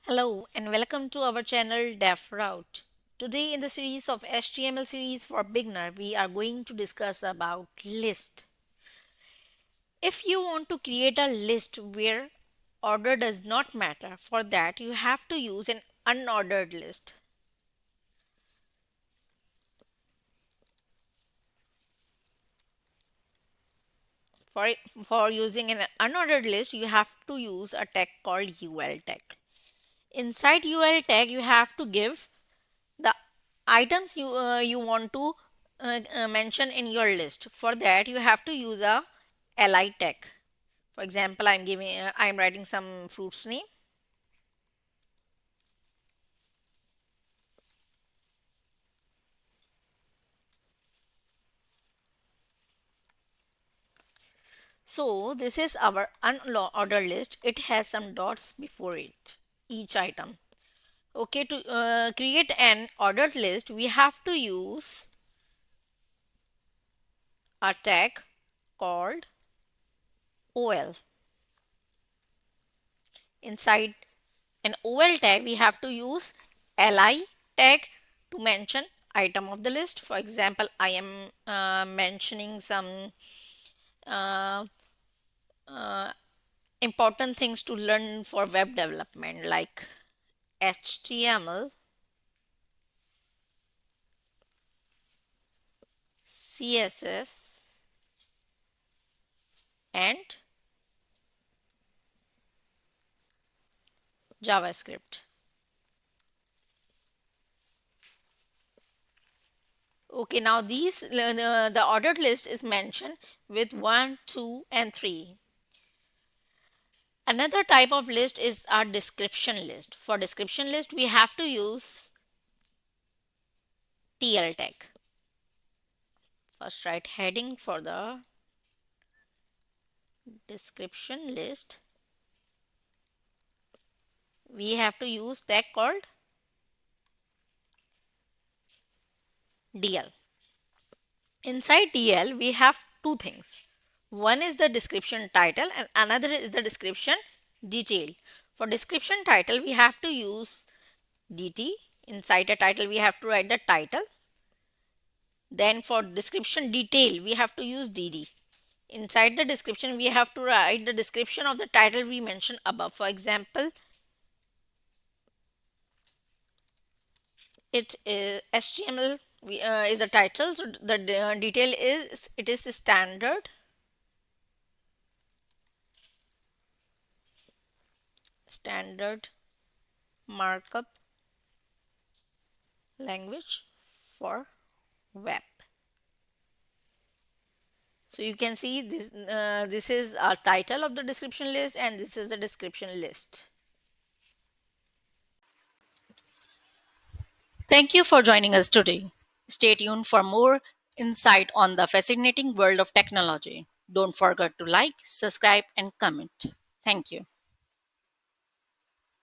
Hello and welcome to our channel Deaf Route. Today in the series of HTML series for beginner, we are going to discuss about list. If you want to create a list where order does not matter, for that you have to use an unordered list. For, for using an unordered list, you have to use a tag called UL tag. Inside UL tag, you have to give the items you want to mention in your list. For that you have to use a li tag. For example, I'm writing some fruits name. So this is our unordered list. It has some dots before it, each item. Okay, to create an ordered list we have to use a tag called ol. Inside an ol tag we have to use li tag to mention item of the list. For example, I am mentioning some uh, uh, important things to learn for web development like html, css, and javascript. Okay, now the ordered list is mentioned with 1, 2 and 3. Another type of list is our description list. For description list, we have to use TL tag. First, write heading for the description list. We have to use tag called DL. Inside DL, we have two things. One is the description title and another is the description detail. For description title, we have to use DT. Inside a title, we have to write the title. Then for description detail, we have to use DD. Inside the description, we have to write the description of the title we mentioned above. For example, it is HTML is a title, so the detail is it is standard markup language for web. So you can see this is our title of the description list and this is the description list. Thank you for joining us today. Stay tuned for more insight on the fascinating world of technology. Don't forget to like, subscribe, and comment. Thank you.